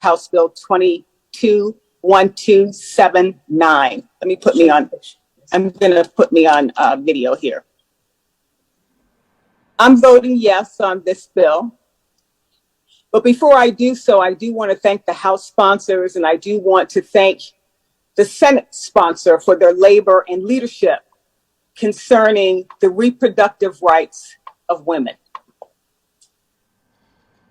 House Bill 221279. I'm going to put me on video here. I'm voting yes on this bill. But before I do so, I do want to thank the House sponsors, and I do want to thank the Senate sponsor for their labor and leadership concerning the reproductive rights of women.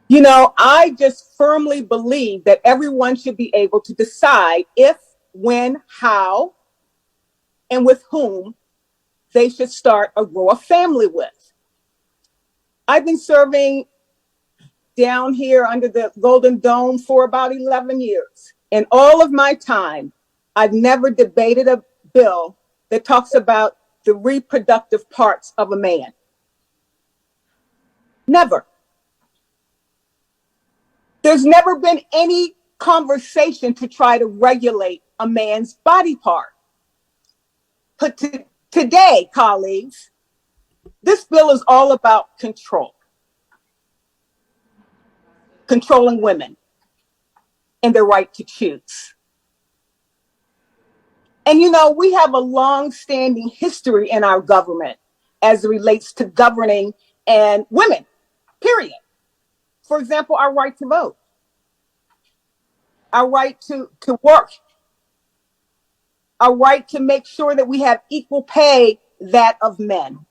You know, I just firmly believe that everyone should be able to decide if, when, how, and with whom they should start or grow a family with. I've been serving down here under the Golden Dome for about 11 years. In all of my time, I've never debated a bill that talks about the reproductive parts of a man. Never. There's never been any conversation to try to regulate a man's body part. But today, colleagues, this bill is all about control. Controlling women and their right to choose. And you know, we have a long-standing history in our government as it relates to governing and women, period. For example, our right to vote, our right to work, our right to make sure that we have equal pay, that of men.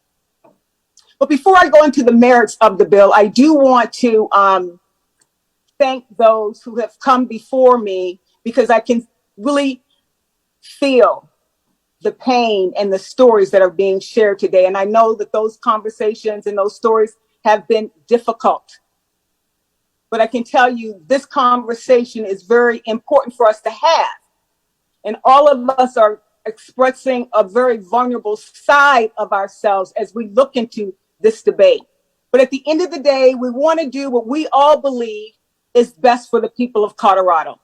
But before I go into the merits of the bill, I do want to thank those who have come before me, because I can really feel the pain and the stories that are being shared today. And I know that those conversations and those stories have been difficult. But I can tell you this conversation is very important for us to have. And all of us are expressing a very vulnerable side of ourselves as we look into this debate. But at the end of the day, we want to do what we all believe is best for the people of Colorado.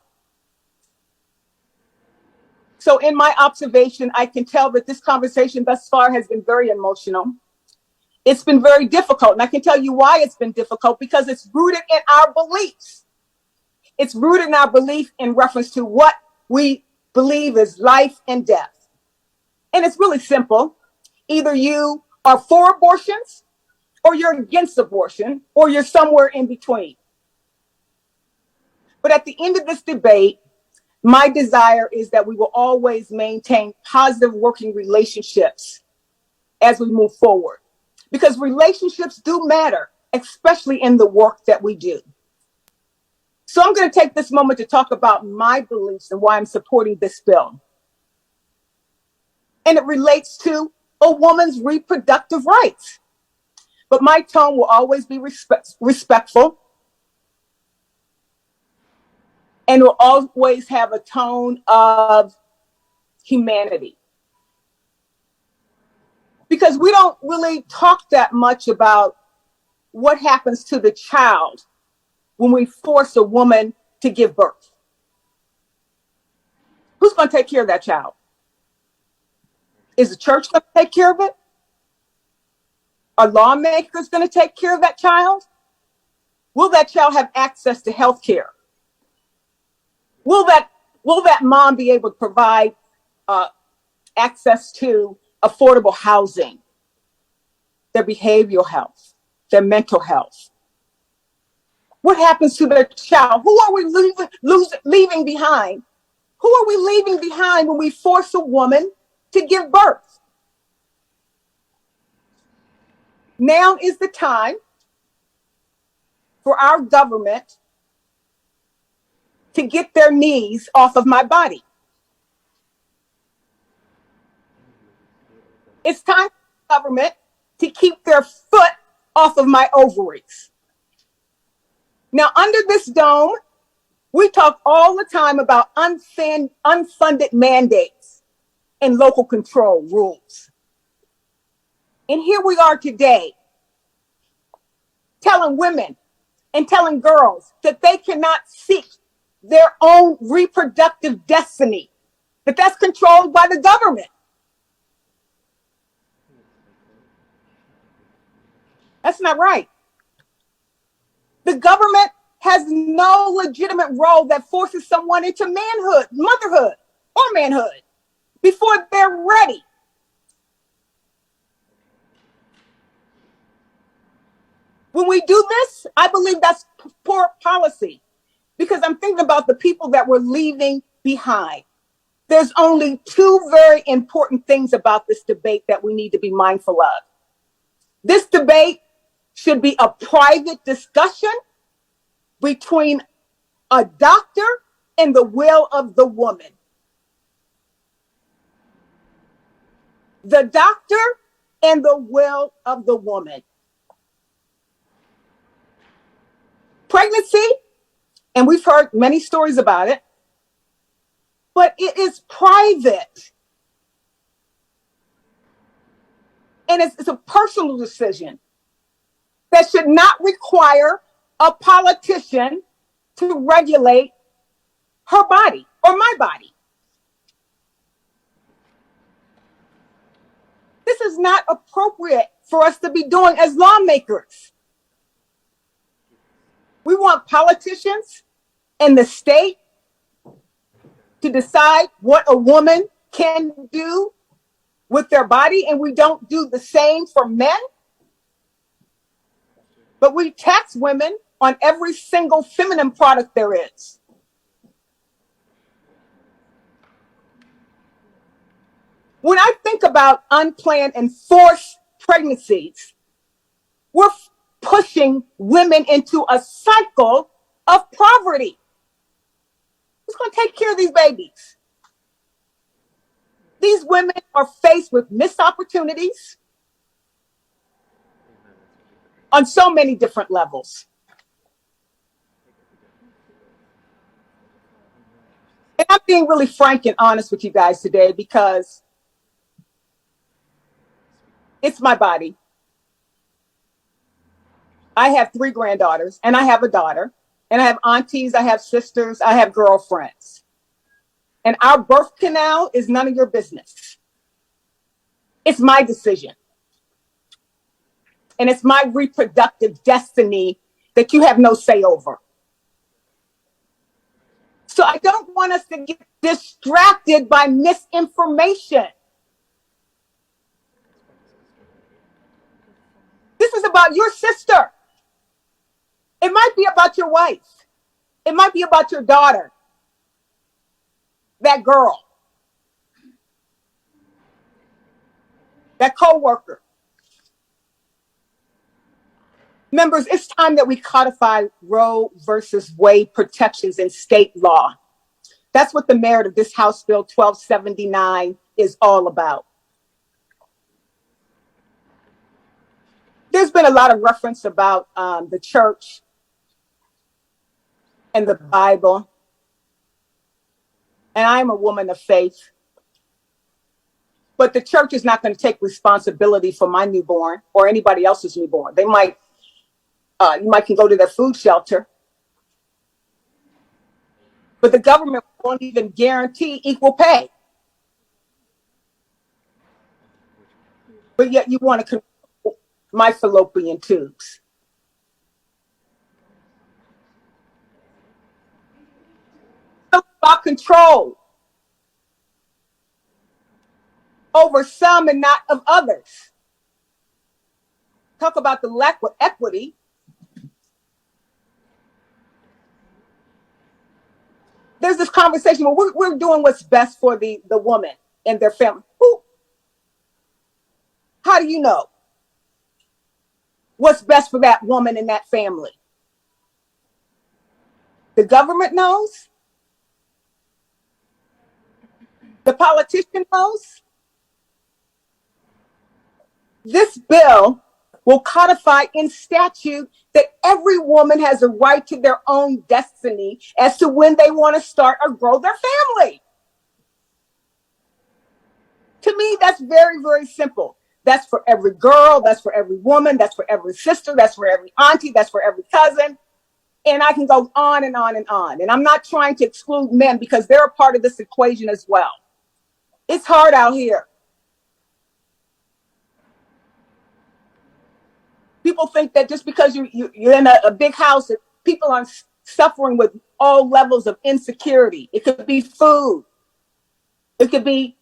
So in my observation, I can tell that this conversation thus far has been very emotional. It's been very difficult. And I can tell you why it's been difficult, because it's rooted in our beliefs. It's rooted in our belief in reference to what we believe is life and death. And it's really simple. Either you are for abortions, or you're against abortion, or you're somewhere in between. But at the end of this debate, my desire is that we will always maintain positive working relationships as we move forward, because relationships do matter, especially in the work that we do. So I'm going to take this moment to talk about my beliefs and why I'm supporting this bill. And it relates to a woman's reproductive rights. But my tone will always be respectful, and will always have a tone of humanity. Because we don't really talk that much about what happens to the child when we force a woman to give birth. Who's going to take care of that child? Is the church going to take care of it? Are lawmakers going to take care of that child? Will that child have access to health care? Will that mom be able to provide access to affordable housing, their behavioral health, their mental health? What happens to their child? Who are we leaving behind? Who are we leaving behind when we force a woman to give birth? Now is the time for our government to get their knees off of my body. It's time for the government to keep their foot off of my ovaries. Now, under this dome, we talk all the time about unfunded mandates and local control rules. And here we are today telling women and telling girls that they cannot seek their own reproductive destiny, that that's controlled by the government. That's not right. The government has no legitimate role that forces someone into manhood, motherhood, or manhood before they're ready. When we do this, I believe that's poor policy, because I'm thinking about the people that we're leaving behind. There's only two very important things about this debate that we need to be mindful of. This debate should be a private discussion between a doctor and the will of the woman. The doctor and the will of the woman. Pregnancy, and we've heard many stories about it, but it is private. And it's a personal decision that should not require a politician to regulate her body or my body. This is not appropriate for us to be doing as lawmakers. We want politicians and the state to decide what a woman can do with their body, and we don't do the same for men. But we tax women on every single feminine product there is. When I think about unplanned and forced pregnancies, we're pushing women into a cycle of poverty. Who's going to take care of these babies? These women are faced with missed opportunities on so many different levels. And I'm being really frank and honest with you guys today because it's my body. I have 3 granddaughters, and I have a daughter, and I have aunties, I have sisters, I have girlfriends. And our birth canal is none of your business. It's my decision. And it's my reproductive destiny that you have no say over. So I don't want us to get distracted by misinformation. This is about your sister. It might be about your wife. It might be about your daughter, that girl, that coworker. Members, it's time that we codify Roe versus Wade protections in state law. That's what the merit of this House Bill 1279 is all about. There's been a lot of reference about the church and the Bible. And I'm a woman of faith. But the church is not going to take responsibility for my newborn or anybody else's newborn. They might, you might can go to their food shelter. But the government won't even guarantee equal pay. But yet you want to control my fallopian tubes. It's about control over some and not of others. Talk about the lack of equity. There's this conversation where we're doing what's best for the woman and their family. How do you know what's best for that woman and that family? The government knows. The politician knows. This bill will codify in statute that every woman has a right to their own destiny as to when they want to start or grow their family. To me, that's very, very simple. That's for every girl, that's for every woman, that's for every sister, that's for every auntie, that's for every cousin. And I can go on and on and on. And I'm not trying to exclude men because they're a part of this equation as well. It's hard out here. People think that just because you're in a big house, that people aren't suffering with all levels of insecurity. It could be food. It could be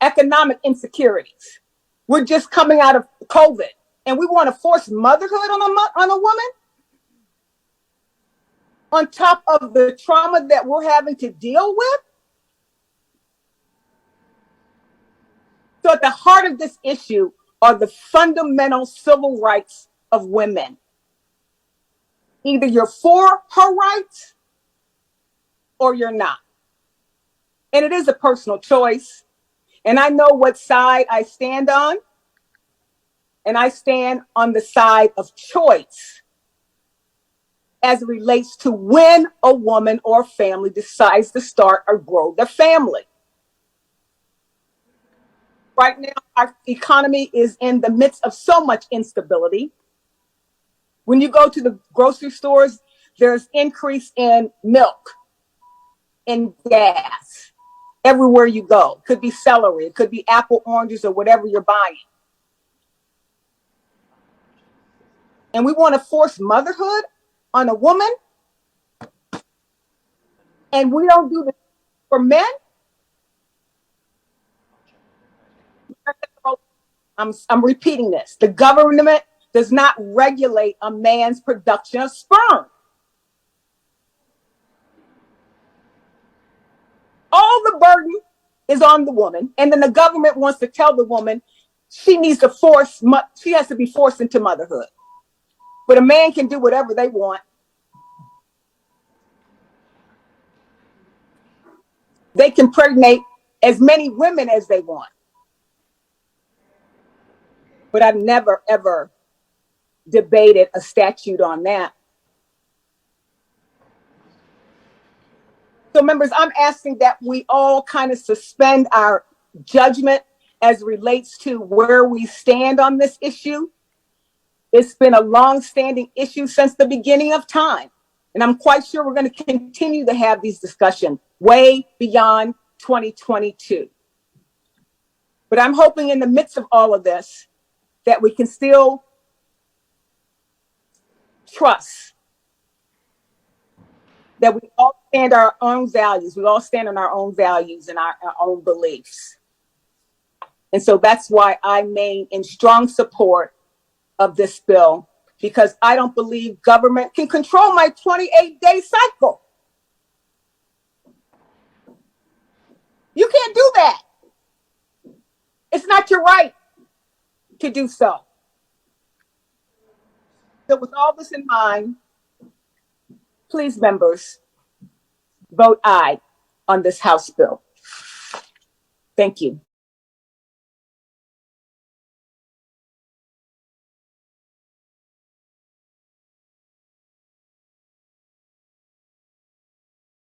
economic insecurities. We're just coming out of COVID, and we want to force motherhood on a woman on top of the trauma that we're having to deal with. So at the heart of this issue are the fundamental civil rights of women. Either you're for her rights or you're not. And it is a personal choice. And I know what side I stand on. And I stand on the side of choice as it relates to when a woman or family decides to start or grow their family. Right now, our economy is in the midst of so much instability. When you go to the grocery stores, there's increase in milk, in gas, everywhere you go. It could be celery, it could be apple, oranges, or whatever you're buying. And we want to force motherhood on a woman, and we don't do this for men. I'm repeating this. The government does not regulate a man's production of sperm. All the burden is on the woman, and then the government wants to tell the woman she has to be forced into motherhood. But a man can do whatever they want. They can pregnate as many women as they want. But I've never, ever debated a statute on that. So members, I'm asking that we all kind of suspend our judgment as relates to where we stand on this issue. It's been a long-standing issue since the beginning of time. And I'm quite sure we're going to continue to have these discussions way beyond 2022. But I'm hoping in the midst of all of this that we can still trust that we all stand our own values. We all stand on our own values and our own beliefs. And so that's why I remain in strong support of this bill, because I don't believe government can control my 28-day cycle. You can't do that. It's not your right to do so. So with all this in mind, please, members, vote aye on this House bill. Thank you.